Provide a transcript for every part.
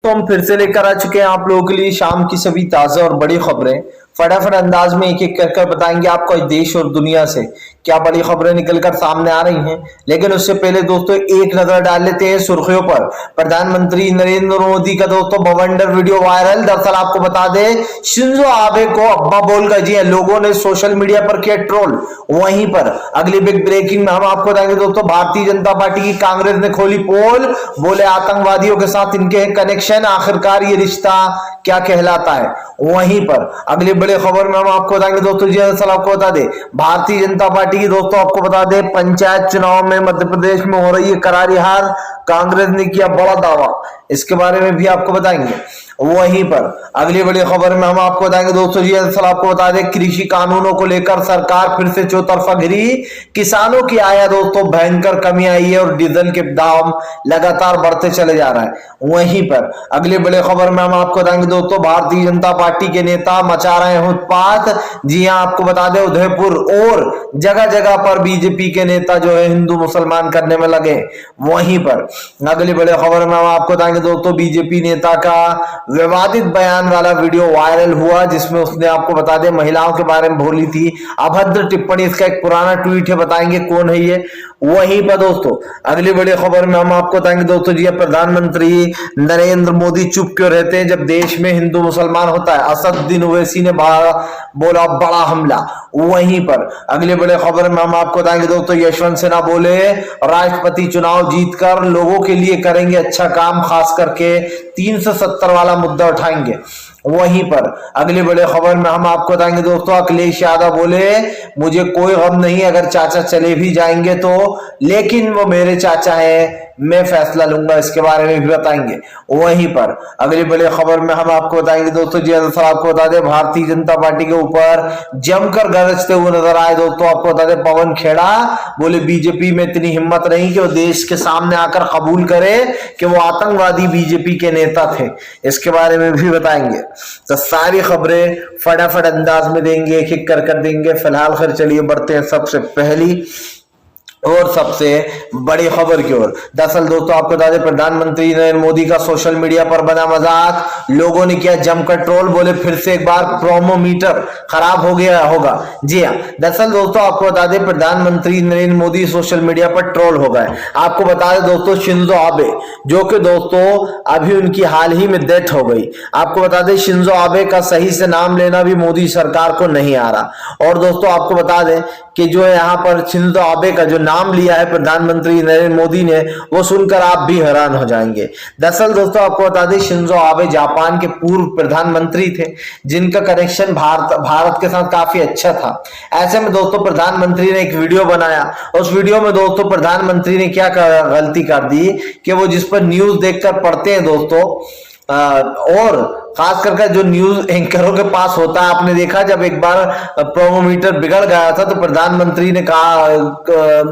तो हम फिर से लेकर आ चुके हैं आप लोगों के लिए शाम की सभी ताजा और बड़ी खबरें। फटाफट अंदाज में एक एक कर बताएंगे आपको आज देश और दुनिया से क्या बड़ी खबरें निकलकर सामने आ रही हैं। लेकिन उससे पहले दोस्तों एक नजर डाल लेते हैं सुर्खियों पर। प्रधानमंत्री नरेंद्र मोदी का दोस्तों बवंडर वीडियो वायरल। दरअसल आपको बता दें शिंजो आबे को अब्बा बोलकर जी लोगों ने सोशल मीडिया पर किया ट्रोल। वहीं पर अगली बिग ब्रेकिंग में हम आपको बताएंगे दोस्तों भारतीय जनता पार्टी की कांग्रेस ने खोली पोल। बोले आतंकवादियों के साथ इनके कनेक्शन, आखिरकार ये रिश्ता क्या कहलाता है। वहीं पर अगली बड़ी खबर में हम आपको बताएंगे दोस्तों जी आपको बता दें भारतीय जनता पार्टी की दोस्तों आपको बता दें पंचायत चुनाव में मध्य प्रदेश में हो रही है करारी हार। कांग्रेस ने किया बड़ा दावा, इसके बारे में भी आपको बताएंगे। वहीं पर अगली बड़ी खबर में हम आपको बताएंगे दोस्तों जी आपको बता दें कृषि कानूनों को लेकर सरकार फिर से चौतरफा घिरी। किसानों की आय दोस्तों भयंकर कमी आई है और डीजल के दाम लगातार बढ़ते चले जा रहा है। वहीं पर अगली बड़ी खबर में हम आपको बताएंगे दोस्तों भारतीय जनता पार्टी के नेता मचा रहे हैं उत्पात। जी हां, आपको बता दें उदयपुर और जगह जगह पर बीजेपी के नेता जो है हिंदू मुसलमान करने में लगे। वहीं पर अगली बड़ी खबर में हम आपको बताएंगे दोस्तों बीजेपी नेता का विवादित बयान वाला वीडियो वायरल हुआ जिसमें उसने आपको बता दें महिलाओं के बारे में बोली थी अभद्र टिप्पणी। इसका एक पुराना ट्वीट है, बताएंगे कौन है ये। वहीं पर दोस्तों अगली बड़ी खबर में हम आपको बताएंगे दोस्तों जी प्रधानमंत्री नरेंद्र मोदी चुप क्यों रहते हैं जब देश में हिंदू मुसलमान होता है। असदुद्दीन ओवैसी ने बोला बड़ा हमला। वहीं पर अगले बड़े खबर में हम आपको बताएंगे दोस्तों यशवंत सिन्हा बोले राष्ट्रपति चुनाव जीतकर लोगों के लिए करेंगे अच्छा काम, खास करके 370 वाला मुद्दा उठाएंगे। वहीं पर अगले बड़े खबर में हम आपको बताएंगे दोस्तों अखिलेश यादव बोले मुझे कोई गम नहीं अगर चाचा चले भी जाएंगे तो, लेकिन वो मेरे चाचा हैं, मैं फैसला लूंगा, इसके बारे में भी बताएंगे। वहीं पर अगली बड़ी खबर में हम आपको बताएंगे दोस्तों जी आपको बता दें भारतीय जनता पार्टी के ऊपर जमकर गरजते हुए नजर आए। दोस्तों आपको बता दें पवन खेड़ा बोले बीजेपी में इतनी हिम्मत नहीं कि वो देश के सामने आकर कबूल करे कि वो आतंकवादी बीजेपी के नेता थे, इसके बारे में भी बताएंगे। तो सारी खबरें फटाफट अंदाज में देंगे, एक एक कर देंगे। फिलहाल खैर चलिए बढ़ते हैं सबसे पहली और सबसे बड़ी खबर की ओर। दरअसल दोस्तों आपको बता दें प्रधानमंत्री नरेंद्र मोदी का सोशल मीडिया पर बना मजाक, लोगों ने किया जमकर ट्रोल। बोले फिर से एक बार प्रोमोमीटर खराब हो गया होगा। जी हाँ, दरअसल दोस्तों आपको बता दें प्रधानमंत्री नरेंद्र मोदी सोशल मीडिया पर ट्रोल हो गए। आपको बता दें दोस्तों शिंजो आबे जो कि दोस्तों अभी उनकी हाल ही में डेथ हो गई। आपको बता दें शिंजो आबे का सही से नाम लेना भी मोदी सरकार को नहीं आ रहा। और दोस्तों आपको बता दें कि जो यहाँ पर शिंजो आबे का जो नाम लिया है प्रधानमंत्री नरेंद्र मोदी ने वो सुनकर आप भी हैरान हो जाएंगे। दरअसल दोस्तों आपको बता दें शिंजो आबे जापान के पूर्व प्रधानमंत्री थे जिनका कनेक्शन भारत के साथ काफी अच्छा था। ऐसे में दोस्तों प्रधानमंत्री ने एक वीडियो बनाया, उस वीडियो में दोस्तों प्रधानमंत्री ने क्या गलती कर दी कि वो जिस पर न्यूज देखकर पढ़ते हैं दोस्तों और खास करके जो न्यूज एंकरों के पास होता है, आपने देखा जब एक बार प्रोमोमीटर बिगड़ गया था तो प्रधानमंत्री ने कहा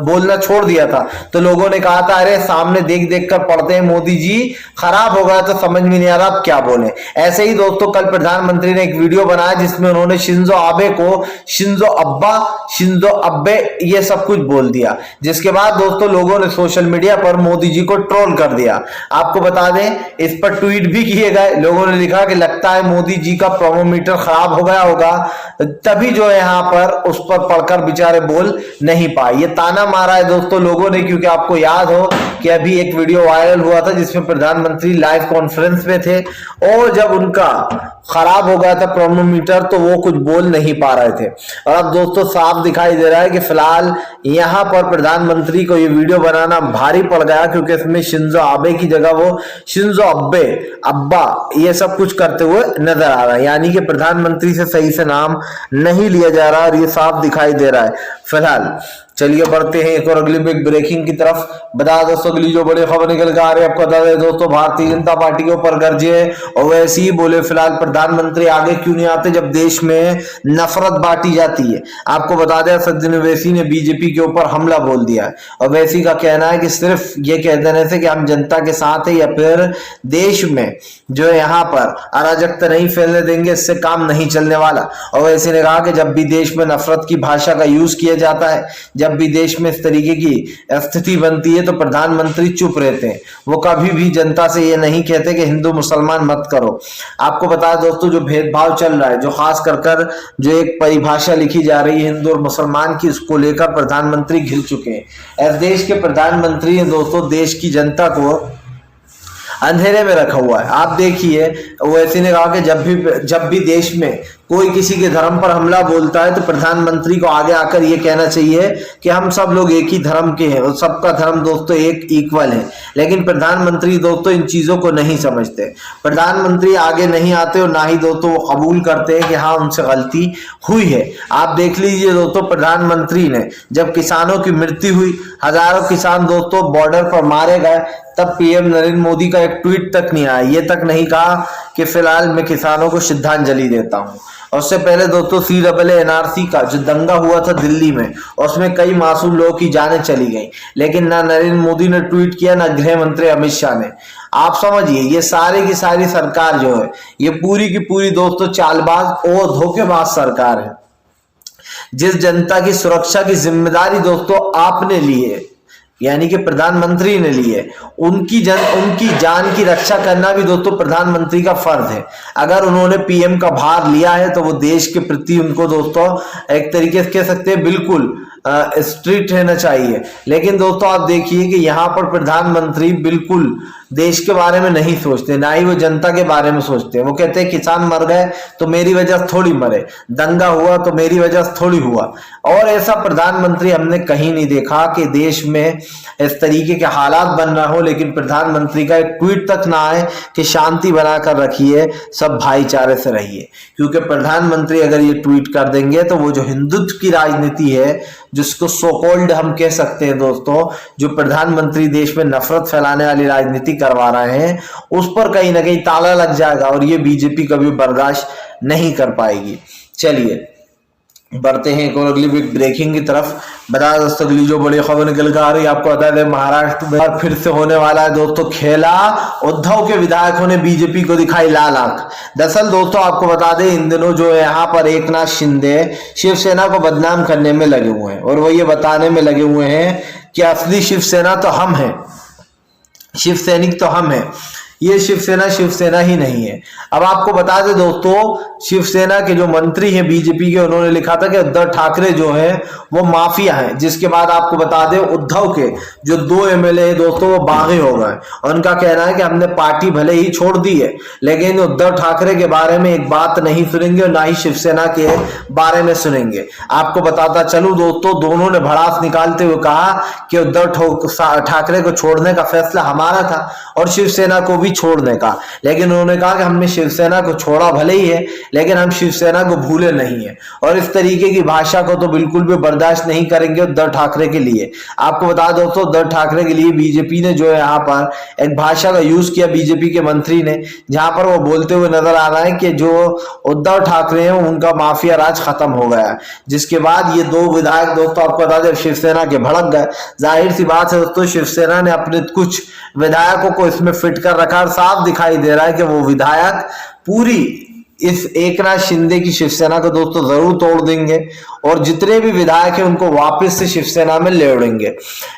बोलना छोड़ दिया था, तो लोगों ने कहा था अरे सामने देख देख कर पढ़ते हैं मोदी जी, खराब हो गया तो समझ में नहीं आ रहा अब क्या बोले। ऐसे ही दोस्तों कल प्रधानमंत्री ने एक वीडियो बनाया जिसमें उन्होंने शिंजो आबे को शिंजो अब्बा, शिंजो अब्बे ये सब कुछ बोल दिया, जिसके बाद दोस्तों लोगों ने सोशल मीडिया पर मोदी जी को ट्रोल कर दिया। आपको बता दें इस पर ट्वीट भी किए गए, लोगों ने लिखा कि लगता है मोदी जी का प्रोमोमीटर खराब हो गया होगा तभी जो है यहाँ पर उस पर पढ़कर बेचारे बोल नहीं पाए। ये ताना मारा है दोस्तों लोगों ने, क्योंकि आपको याद हो कि अभी एक वीडियो वायरल हुआ था जिसमें प्रधानमंत्री लाइव कॉन्फ्रेंस में थे और जब उनका खराब हो गया था प्रोमोमीटर तो वो कुछ बोल नहीं पा रहे थे। और अब दोस्तों साफ दिखाई दे रहा है कि फिलहाल यहाँ पर प्रधानमंत्री को ये वीडियो बनाना भारी पड़ गया, क्योंकि इसमें शिंजो आबे की जगह वो शिंजो अब्बे, अब्बा ये सब कुछ करते हुए नजर आ रहा है, यानी कि प्रधानमंत्री से सही से नाम नहीं लिया जा रहा और ये साफ दिखाई दे रहा है। फिलहाल चलिए बढ़ते हैं एक और अगली बिग ब्रेकिंग की तरफ। बता दोस्तों अगली जो बड़ी खबर निकल के आ रही है आपको बता दें दोस्तों भारतीय जनता पार्टी के ऊपर गर्जे और वैसे ही बोले फिलहाल प्रधानमंत्री आगे क्यों नहीं आते जब देश में नफरत बांटी जाती है। आपको बता दें असदुद्दीन ओवैसी ने बीजेपी के ऊपर हमला बोल दिया है। ओवैसी का कहना है कि सिर्फ ये कह देने से कि हम जनता के साथ है या फिर देश में जो है यहाँ पर अराजकता नहीं फैलने देंगे, इससे काम नहीं चलने वाला। ओवैसी ने कहा कि जब भी देश में नफरत की भाषा का यूज किया जाता है, जब भी देश में इस तरीके की स्थिति बनती है तो प्रधानमंत्री चुप रहते हैं। वो कभी भी जनता से ये नहीं कहते कि हिंदू मुसलमान मत करो। आपको बता दोस्तों, जो भेदभाव चल रहा है, जो खास कर जो एक परिभाषा लिखी जा रही है हिंदू और मुसलमान की, उसको लेकर प्रधानमंत्री घिर चुके हैं। इस देश के प्रधानमंत्री हैं दोस्तों, देश की जनता को अंधेरे में रखा हुआ है। आप देखिए, ओवैसी ने कहा कि जब भी देश में कोई किसी के धर्म पर हमला बोलता है तो प्रधानमंत्री को आगे आकर ये कहना चाहिए कि हम सब लोग एक ही धर्म के हैं और सबका धर्म दोस्तों एक इक्वल है। लेकिन प्रधानमंत्री दोस्तों इन चीजों को नहीं समझते। प्रधानमंत्री आगे नहीं आते और ना ही दोस्तों वो कबूल करते हैं कि हाँ उनसे गलती हुई है। आप देख लीजिए दोस्तों, प्रधानमंत्री ने जब किसानों की मृत्यु हुई, हजारों किसान दोस्तों बॉर्डर पर मारे गए, तब पीएम नरेंद्र मोदी का एक ट्वीट तक नहीं आया। ये तक नहीं कहा कि फिलहाल मैं किसानों को श्रद्धांजलि देता हूं। और उससे पहले दोस्तों CAA का जो दंगा हुआ था दिल्ली में, उसमें कई मासूम लोगों की जानें चली गई, लेकिन ना नरेंद्र मोदी ने ट्वीट किया, ना गृह मंत्री अमित शाह ने। आप समझिए, ये सारी की सारी सरकार जो है, ये पूरी की पूरी दोस्तों चालबाज और धोखेबाज सरकार है। जिस जनता की सुरक्षा की जिम्मेदारी दोस्तों आपने ली है, यानी कि प्रधानमंत्री ने ली है, उनकी जान की रक्षा करना भी दोस्तों प्रधानमंत्री का फर्ज है। अगर उन्होंने पीएम का भार लिया है तो वो देश के प्रति उनको दोस्तों एक तरीके से कह सकते हैं बिल्कुल स्ट्रिक्ट रहना चाहिए। लेकिन दोस्तों आप देखिए कि यहाँ पर प्रधानमंत्री बिल्कुल देश के बारे में नहीं सोचते, ना ही वो जनता के बारे में सोचते हैं। वो कहते हैं किसान मर गए तो मेरी वजह से थोड़ी मरे, दंगा हुआ तो मेरी वजह से थोड़ी हुआ। और ऐसा प्रधानमंत्री हमने कहीं नहीं देखा कि देश में इस तरीके के हालात बन रहा हो, लेकिन प्रधानमंत्री का एक ट्वीट तक ना आए कि शांति बनाकर रखिए, सब भाईचारे से रहिए। क्योंकि प्रधानमंत्री अगर ये ट्वीट कर देंगे तो वो जो हिंदुत्व की राजनीति है, जिसको सो कॉल्ड हम कह सकते हैं दोस्तों, जो प्रधानमंत्री देश में नफरत फैलाने वाली राजनीति करवा रहे हैं, उस पर कहीं ना कहीं ताला लग जाएगा और ये बीजेपी कभी बर्दाश्त नहीं कर पाएगी। चलिए बढ़ते हैं एक और अगली ब्रेकिंग की तरफ। बता दोस्तों, अगली जो बड़ी खबर निकल कर आ रही है, आपको बता दें महाराष्ट्र में फिर से होने वाला है दोस्तों खेला। उद्धव के विधायकों ने बीजेपी को दिखाई लाल आंख। दरअसल दोस्तों आपको बता दें, इन दिनों जो है यहाँ पर एकनाथ शिंदे शिवसेना को बदनाम करने में लगे हुए हैं और वो ये बताने में लगे हुए हैं कि असली शिवसेना तो हम हैं, शिव सैनिक तो हम हैं। ये शिवसेना ही नहीं है। अब आपको बता दें दोस्तों, शिवसेना के जो मंत्री हैं बीजेपी के, उन्होंने लिखा था कि उद्धव ठाकरे जो है वो माफिया है। जिसके बाद आपको बता दें, उद्धव के जो 2 MLA दोस्तों वो बागी हो गए और उनका कहना है कि हमने पार्टी भले ही छोड़ दी है, लेकिन उद्धव ठाकरे के बारे में एक बात नहीं सुनेंगे और ना ही शिवसेना के बारे में सुनेंगे। आपको बताता चलूं दोस्तों, दोनों ने भड़ास निकालते हुए कहा कि उद्धव ठाकरे को छोड़ने का फैसला हमारा था और शिवसेना को छोड़ने का, लेकिन उन्होंने कहा कि हमने शिवसेना को छोड़ा भले ही है, लेकिन हम शिवसेना को भूले नहीं है। और इस तरीके की भाषा को तो बिल्कुल भी बर्दाश्त नहीं करेंगे उद्धव ठाकरे के लिए। आपको बता दो दोस्तों, उद्धव ठाकरे के लिए बीजेपी ने जो है यहाँ पर एक भाषा का यूज किया, बीजेपी के मंत्री ने, जहां पर वो बोलते हुए नजर आ रहा है कि जो उद्धव ठाकरे हैं उनका माफिया राज खत्म हो गया। जिसके बाद ये 2 विधायक दोस्तों आपको बता दें शिवसेना के भड़क गए। जाहिर सी बात है दोस्तों, शिवसेना ने अपने कुछ विधायकों को इसमें फिट कर रखा। साफ दिखाई दे रहा है कि वो विधायक पूरी इस एकनाथ शिंदे की शिवसेना को दोस्तों जरूर तोड़ देंगे और जितने भी विधायक हैं उनको वापस से शिवसेना में ले उड़ेंगे।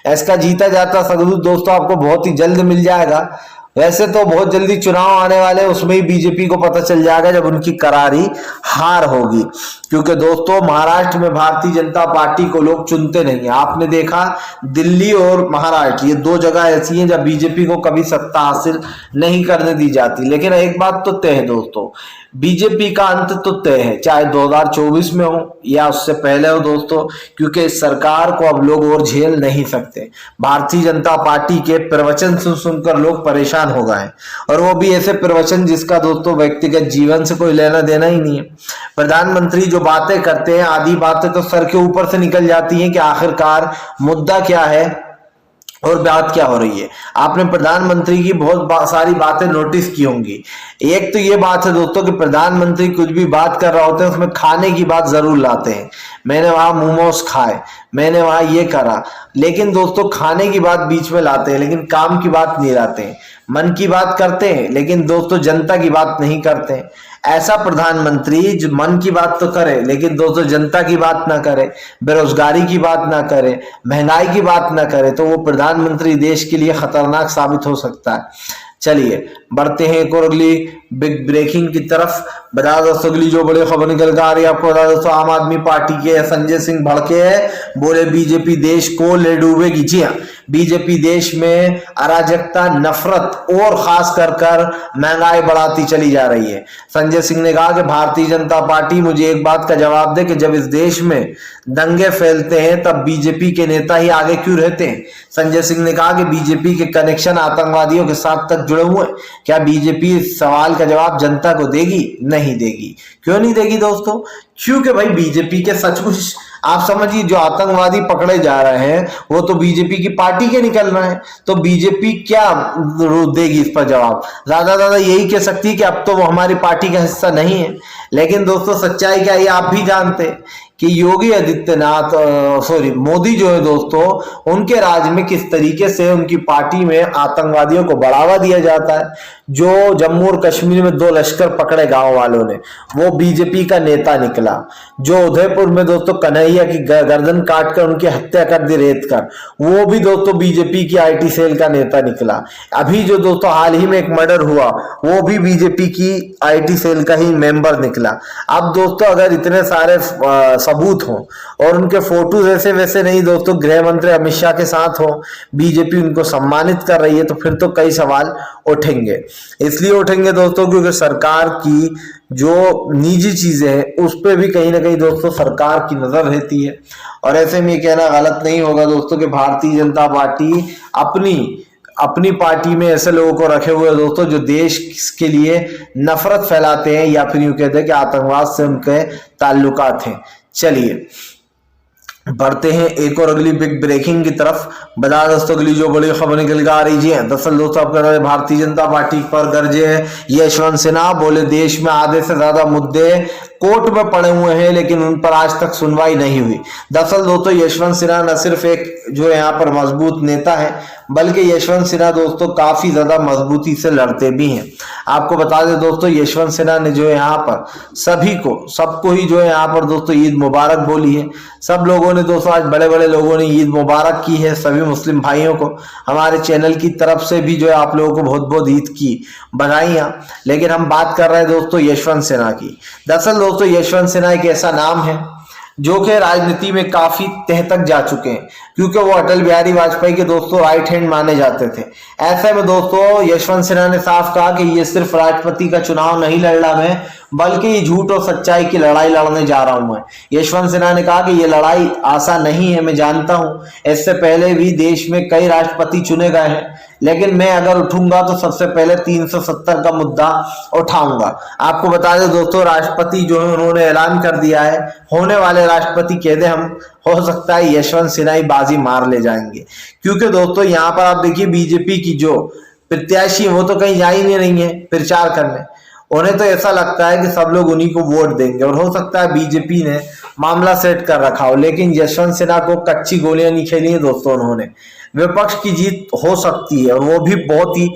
इसका जीता जाता सबूत दोस्तों आपको बहुत ही जल्द मिल जाएगा। वैसे तो बहुत जल्दी चुनाव आने वाले, उसमें ही बीजेपी को पता चल जाएगा जब उनकी करारी हार होगी। क्योंकि दोस्तों महाराष्ट्र में भारतीय जनता पार्टी को लोग चुनते नहीं है। आपने देखा दिल्ली और महाराष्ट्र, ये 2 जगह ऐसी हैं जब बीजेपी को कभी सत्ता हासिल नहीं करने दी जाती। लेकिन एक बात तो तय है दोस्तों, बीजेपी का अंत तो तय है, चाहे 2024 में हो या उससे पहले हो दोस्तों, क्योंकि इस सरकार को अब लोग और झेल नहीं सकते। भारतीय जनता पार्टी के प्रवचन सुन सुनकर लोग परेशान हो गए, और वो भी ऐसे प्रवचन जिसका दोस्तों व्यक्तिगत जीवन से कोई लेना देना ही नहीं है। प्रधानमंत्री जो बातें करते हैं, आधी बातें तो सर के ऊपर से निकल जाती हैं कि आखिरकार मुद्दा क्या है और बात क्या हो रही है। आपने प्रधानमंत्री की बहुत सारी बातें नोटिस की होंगी। एक तो ये बात है दोस्तों कि प्रधानमंत्री कुछ भी बात कर रहा होता है उसमें खाने की बात जरूर लाते हैं। मैंने वहां मोमोज खाए, मैंने वहां ये करा, लेकिन दोस्तों खाने की बात बीच में लाते हैं लेकिन काम की बात नहीं लाते हैं। मन की बात करते हैं लेकिन दोस्तों जनता की बात नहीं करते हैं। ऐसा प्रधानमंत्री जो मन की बात तो करे लेकिन दोस्तों जनता की बात ना करे, बेरोजगारी की बात ना करे, महंगाई की बात ना करे, तो वो प्रधानमंत्री देश के लिए खतरनाक साबित हो सकता है। चलिए बढ़ते हैं एक और अगली बिग ब्रेकिंग की तरफ। बता दोस्तों अगली जो बड़ी खबर निकल कर आ रही है आपको बता दोस्तों, आम आदमी पार्टी के संजय सिंह भड़के हैं, बोले बीजेपी देश को ले डूबेगी। जी हाँ, बीजेपी देश में अराजकता, नफरत और खास कर महंगाई बढ़ाती चली जा रही है। संजय सिंह ने कहा कि भारतीय जनता पार्टी मुझे एक बात का जवाब दे कि जब इस देश में दंगे फैलते हैं तब बीजेपी के नेता ही आगे क्यों रहते हैं। संजय सिंह ने कहा कि बीजेपी के कनेक्शन आतंकवादियों के साथ तक जुड़े हुए हैं। क्या बीजेपी इस सवाल का जवाब जनता को देगी? नहीं देगी। क्यों नहीं देगी दोस्तों? क्योंकि भाई बीजेपी के सचमुच आप समझिए जो आतंकवादी पकड़े जा रहे हैं वो तो बीजेपी की पार्टी के निकल रहे हैं, तो बीजेपी क्या देगी इस पर जवाब? ज्यादा यही कह सकती है कि अब तो वो हमारी पार्टी का हिस्सा नहीं है। लेकिन दोस्तों सच्चाई क्या है आप भी जानते हैं कि योगी आदित्यनाथ मोदी जो है दोस्तों, उनके राज में किस तरीके से उनकी पार्टी में आतंकवादियों को बढ़ावा दिया जाता है। जो जम्मू और कश्मीर में 2 लश्कर पकड़े गांव वालों ने, वो बीजेपी का नेता निकला। जो उदयपुर में दोस्तों कन्हैया की गर्दन काट कर उनकी हत्या कर दी रेत कर, वो भी दोस्तों बीजेपी की आईटी सेल का नेता निकला। अभी जो दोस्तों हाल ही में एक मर्डर हुआ वो भी बीजेपी की आईटी सेल का ही मेंबर निकला। अब दोस्तों अगर इतने सारे सबूत हो और उनके फोटो जैसे वैसे नहीं दोस्तों गृह मंत्री अमित शाह के साथ हो, बीजेपी उनको सम्मानित कर रही है, तो फिर तो कई सवाल उठेंगे। इसलिए उठेंगे दोस्तों क्योंकि सरकार की जो निजी चीजें हैं उस पर भी कहीं ना कहीं दोस्तों सरकार की नजर रहती है। और ऐसे में ये कहना गलत नहीं होगा दोस्तों कि भारतीय जनता पार्टी अपनी पार्टी में ऐसे लोगों को रखे हुए दोस्तों जो देश के लिए नफरत फैलाते हैं या फिर यूं कहते हैं कि आतंकवाद से उनके ताल्लुकात हैं। चलिए बढ़ते हैं एक और अगली बिग ब्रेकिंग की तरफ। बता दोस्तों अगली जो बड़ी खबर निकल कर आ रही है, दरअसल दोस्तों आप कह रहे हैं भारतीय जनता पार्टी पर गरजे यशवंत सिन्हा, बोले देश में आधे से ज्यादा मुद्दे कोर्ट में पड़े हुए हैं लेकिन उन पर आज तक सुनवाई नहीं हुई। दरअसल दोस्तों यशवंत सिन्हा न सिर्फ एक जो यहाँ पर मजबूत नेता है बल्कि यशवंत सिन्हा दोस्तों काफी ज्यादा मजबूती से लड़ते भी हैं। आपको बता दें दोस्तों यशवंत सिन्हा ने जो है यहाँ पर सबको ही जो है यहाँ पर दोस्तों ईद मुबारक बोली है। सब लोगों ने दोस्तों आज बड़े बड़े लोगों ने ईद मुबारक की है सभी मुस्लिम भाइयों को। हमारे चैनल की तरफ से भी जो है आप लोगों को बहुत बहुत ईद की बधाइयां। लेकिन हम बात कर रहे हैं दोस्तों यशवंत सिन्हा की। दरअसल दोस्तों यशवंत सिन्हा एक ऐसा नाम है जो कि राजनीति में काफी तह तक जा चुके हैं क्योंकि वो अटल बिहारी वाजपेयी के दोस्तों राइट हैंड माने जाते थे। ऐसे में दोस्तों यशवंत सिन्हा ने साफ कहा कि ये सिर्फ राष्ट्रपति का चुनाव नहीं लड़ रहा मैं, बल्कि ये झूठ और सच्चाई की लड़ाई लड़ने जा रहा हूं मैं। यशवंत सिन्हा ने कहा कि ये लड़ाई आसान नहीं है, मैं जानता हूं। इससे पहले भी देश में कई राष्ट्रपति चुने गए हैं लेकिन मैं अगर उठूंगा तो सबसे पहले 370 का मुद्दा उठाऊंगा। आपको बता दें दोस्तों राष्ट्रपति जो है उन्होंने ऐलान कर दिया है, होने वाले राष्ट्रपति कह दे हम, हो सकता है यशवंत सिन्हा ही बाजी मार ले जाएंगे। क्योंकि दोस्तों यहाँ पर आप देखिए बीजेपी की जो प्रत्याशी है वो तो कहीं जा ही नहीं रही है प्रचार करने। उन्हें तो ऐसा लगता है कि सब लोग उन्हीं को वोट देंगे और हो सकता है बीजेपी ने मामला सेट कर रखा हो। लेकिन यशवंत सिन्हा को कच्ची गोलियां नहीं खेली है दोस्तों उन्होंने। विपक्ष की जीत हो सकती है और वो भी बहुत ही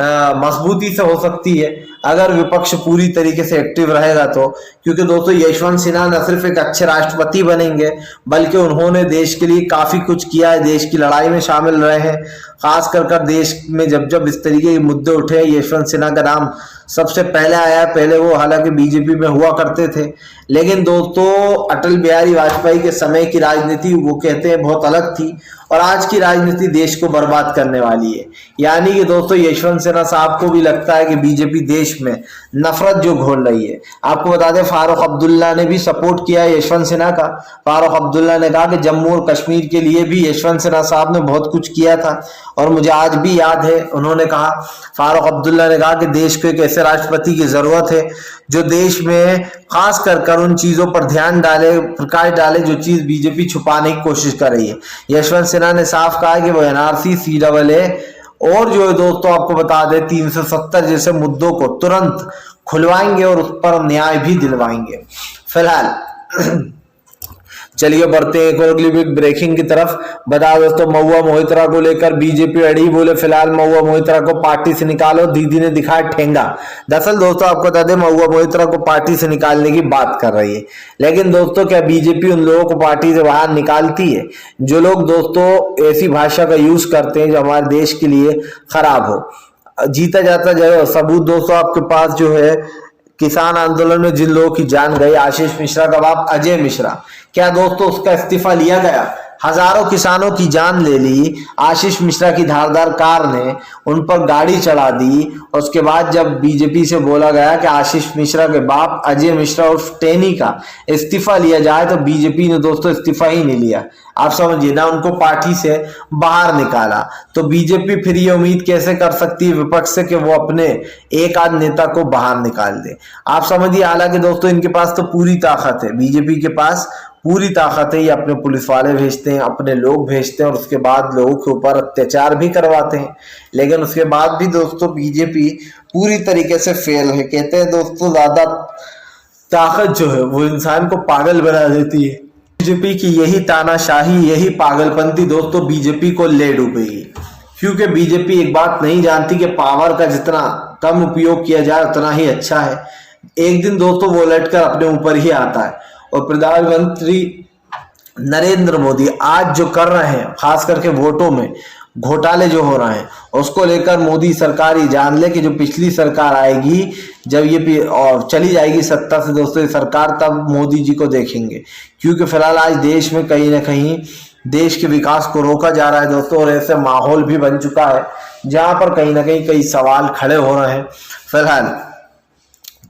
मजबूती से हो सकती है अगर विपक्ष पूरी तरीके से एक्टिव रहेगा तो। क्योंकि दोस्तों यशवंत सिन्हा न सिर्फ एक अच्छे राष्ट्रपति बनेंगे बल्कि उन्होंने देश के लिए काफी कुछ किया है, देश की लड़ाई में शामिल रहे हैं। खास कर देश में जब इस तरीके के मुद्दे उठे यशवंत सिन्हा का नाम सबसे पहले आया। पहले वो हालांकि बीजेपी में हुआ करते थे लेकिन दोस्तों अटल बिहारी वाजपेयी के समय की राजनीति वो कहते हैं बहुत अलग थी और आज की राजनीति देश को बर्बाद करने वाली है। यानी कि दोस्तों यशवंत सिन्हा साहब को भी लगता है कि बीजेपी देश में नफरत जो घोल रही है। आपको बता दें फारूक अब्दुल्ला ने भी सपोर्ट किया है यशवंत सिन्हा का। फारूक अब्दुल्ला ने कहा कि जम्मू और कश्मीर के लिए भी यशवंत सिन्हा साहब ने बहुत कुछ किया था और मुझे आज भी याद है। उन्होंने कहा, फारूक अब्दुल्ला ने कहा कि देश को एक ऐसे राष्ट्रपति की जरूरत है जो देश में खास कर उन चीजों पर ध्यान डाले, प्रकाश डाले जो चीज बीजेपी छुपाने की कोशिश कर रही है। यशवंत सिन्हा ने साफ कहा कि वो एनआरसी, सीएए और जो है दोस्तों आपको बता दें 370 जैसे मुद्दों को तुरंत खुलवाएंगे और उस पर न्याय भी दिलवाएंगे। फिलहाल चलिए बढ़ते हैं एक और अगली बिग ब्रेकिंग की तरफ। बता दोस्तों, महुआ मोहित्रा को लेकर बीजेपी अड़ी, बोले फिलहाल महुआ मोहित्रा को पार्टी से निकालो, दीदी ने दिखाया ठेंगा। दरअसल दोस्तों आपको बता दें, महुआ मोहित्रा को पार्टी से निकालने की बात कर रही है, लेकिन दोस्तों क्या बीजेपी उन लोगों को पार्टी से बाहर निकालती है जो लोग दोस्तों ऐसी भाषा का यूज करते हैं जो हमारे देश के लिए खराब हो। जीता जाता जाए सबूत दोस्तों आपके पास जो है, किसान आंदोलन में जिन लोगों की जान गई, आशीष मिश्रा का बाप अजय मिश्रा, क्या दोस्तों उसका इस्तीफा लिया गया? हजारों किसानों की जान ले ली आशीष मिश्रा की धारदार कार ने, उन पर गाड़ी चढ़ा दी। और उसके बाद जब बीजेपी से बोला गया कि आशीष मिश्रा के बाप अजय मिश्रा उर्फ टेनी का इस्तीफा लिया जाए, तो बीजेपी ने दोस्तों इस्तीफा ही नहीं लिया। आप समझिए ना, उनको पार्टी से बाहर निकाला। तो बीजेपी फिर ये उम्मीद कैसे कर सकती है विपक्ष से कि वो अपने एक आध नेता को बाहर निकाल दे? आप समझिए, हालांकि दोस्तों इनके पास तो पूरी ताकत है, बीजेपी के पास पूरी ताकत है। ये अपने पुलिस वाले भेजते हैं, अपने लोग भेजते हैं और उसके बाद लोगों के ऊपर अत्याचार भी करवाते हैं। लेकिन उसके बाद भी दोस्तों बीजेपी पूरी तरीके से फेल है। कहते हैं दोस्तों, ज्यादा ताकत जो है वो इंसान को पागल बना देती है। बीजेपी की यही तानाशाही, यही पागलपंती दोस्तों बीजेपी को ले डूबेगी, क्योंकि बीजेपी एक बात नहीं जानती कि पावर का जितना कम उपयोग किया जाए उतना ही अच्छा है। एक दिन दोस्तों वो लटकर अपने ऊपर ही आता है। और प्रधानमंत्री नरेंद्र मोदी आज जो कर रहे हैं, खास करके वोटों में घोटाले जो हो रहे हैं, उसको लेकर मोदी सरकार ये जान ले कि जो पिछली सरकार आएगी, जब ये और चली जाएगी सत्ता से दोस्तों ये सरकार, तब मोदी जी को देखेंगे। क्योंकि फिलहाल आज देश में कहीं ना कहीं देश के विकास को रोका जा रहा है दोस्तों, और ऐसे माहौल भी बन चुका है जहां पर कहीं ना कहीं कई सवाल खड़े हो रहे हैं। फिलहाल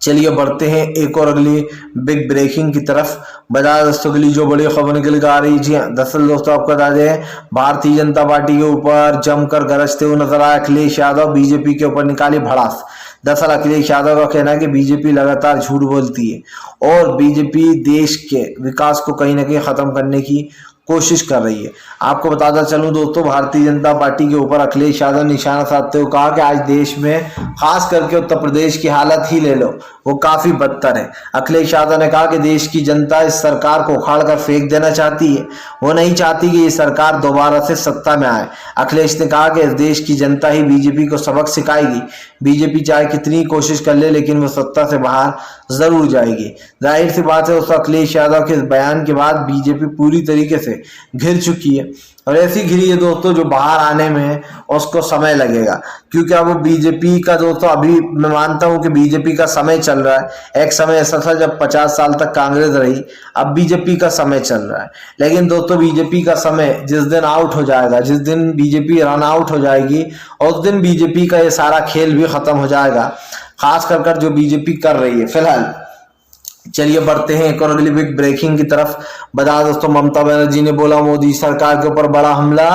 चलिए बढ़ते हैं एक और अगली बिग ब्रेकिंग की तरफ। बता दोस्तों अगली जो बड़ी खबर निकल कर आ रही, जी हाँ, दरअसल दोस्तों आपको बता दें, भारतीय जनता पार्टी के ऊपर जमकर गरजते हुए नजर आए अखिलेश यादव, बीजेपी के ऊपर निकाली भड़ास। दरअसल अखिलेश यादव का कहना है कि बीजेपी लगातार झूठ बोलती है और बीजेपी देश के विकास को कहीं ना कहीं खत्म करने की कोशिश कर रही है। आपको बताता चलूं दोस्तों, भारतीय जनता पार्टी के ऊपर अखिलेश यादव ने निशाना साधते हुए कहा कि आज देश में, खास करके उत्तर प्रदेश की हालत ही ले लो, वो काफी बदतर है। अखिलेश यादव ने कहा कि देश की जनता इस सरकार को उखाड़ कर फेंक देना चाहती है, वो नहीं चाहती कि ये सरकार दोबारा से सत्ता में आए। अखिलेश ने कहा कि इस देश की जनता ही बीजेपी को सबक सिखाएगी। बीजेपी चाहे कितनी कोशिश कर ले, लेकिन वो सत्ता से बाहर जरूर जाएगी। जाहिर सी बात है दोस्तों, अखिलेश यादव के इस बयान के बाद बीजेपी पूरी तरीके से घिर चुकी है, और ऐसी घिरी है दोस्तों जो बाहर आने में उसको समय लगेगा। क्योंकि अब बीजेपी का दोस्तों, अभी मैं मानता हूं कि बीजेपी का समय चल रहा है। एक समय ऐसा था जब 50 साल तक कांग्रेस रही, अब बीजेपी का समय चल रहा है। लेकिन दोस्तों बीजेपी का समय जिस दिन आउट हो जाएगा, जिस दिन बीजेपी रन आउट हो जाएगी, उस दिन बीजेपी का ये सारा खेल भी खत्म हो जाएगा, खास कर जो बीजेपी कर रही है। फिलहाल चलिए बढ़ते हैं एक और अगली बिग ब्रेकिंग की तरफ। बता दोस्तों, ममता बनर्जी ने बोला मोदी सरकार के ऊपर बड़ा हमला,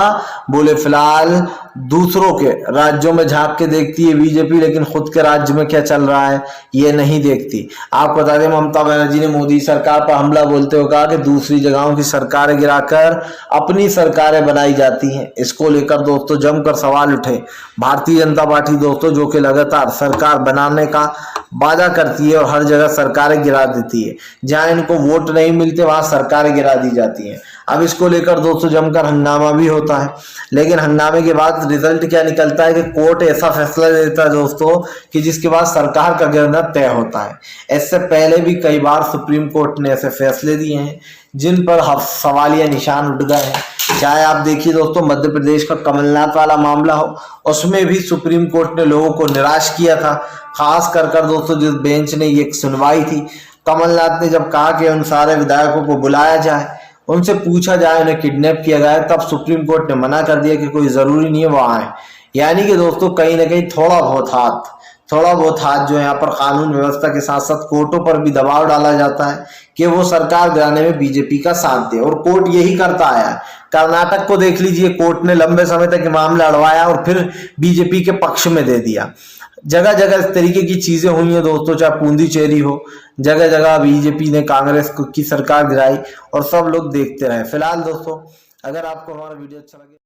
बोले फिलहाल दूसरों के राज्यों में झांक के देखती है बीजेपी, लेकिन खुद के राज्य में क्या चल रहा है ये नहीं देखती। आपको बता दें, ममता बनर्जी ने मोदी सरकार पर हमला बोलते हुए कहा कि दूसरी जगहों की सरकारें गिराकर अपनी सरकारें बनाई जाती हैं। इसको लेकर दोस्तों जमकर सवाल उठे। भारतीय जनता पार्टी दोस्तों, जो कि लगातार सरकार बनाने का वादा करती है और हर जगह सरकारें गिरा देती है, जहां इनको वोट नहीं मिलते वहां सरकारें गिरा दी जाती हैं। अब इसको लेकर दोस्तों जमकर हंगामा भी होता है, लेकिन हंगामे के बाद रिजल्ट क्या निकलता है कि कोर्ट ऐसा फैसला देता है दोस्तों कि जिसके बाद सरकार का गिरना तय होता है। इससे पहले भी कई बार सुप्रीम कोर्ट ने ऐसे फैसले दिए हैं जिन पर सवालिया निशान उठ गए हैं। चाहे आप देखिए दोस्तों, मध्य प्रदेश का कमलनाथ वाला मामला हो, उसमें भी सुप्रीम कोर्ट ने लोगों को निराश किया था। खास कर दोस्तों जिस बेंच ने ये सुनवाई थी, कमलनाथ ने जब कहा कि उन सारे विधायकों को बुलाया जाए, उनसे पूछा जाए उन्हें किडनैप किया गया, तब सुप्रीम कोर्ट ने मना कर दिया कि कोई जरूरी नहीं है वो आए। यानी कि दोस्तों कहीं ना कहीं थोड़ा बहुत हाथ जो है यहाँ पर कानून व्यवस्था के साथ साथ कोर्टों पर भी दबाव डाला जाता है कि वो सरकार गिराने में बीजेपी का साथ दे, और कोर्ट यही करता आया है। कर्नाटक को देख लीजिए, कोर्ट ने लंबे समय तक मामला अड़वाया और फिर बीजेपी के पक्ष में दे दिया। जगह जगह इस तरीके की चीजें हुई हैं दोस्तों, चाहे पुडुचेरी हो, जगह जगह बीजेपी ने कांग्रेस की सरकार गिराई और सब लोग देखते रहे। फिलहाल दोस्तों, अगर आपको हमारा वीडियो अच्छा लगे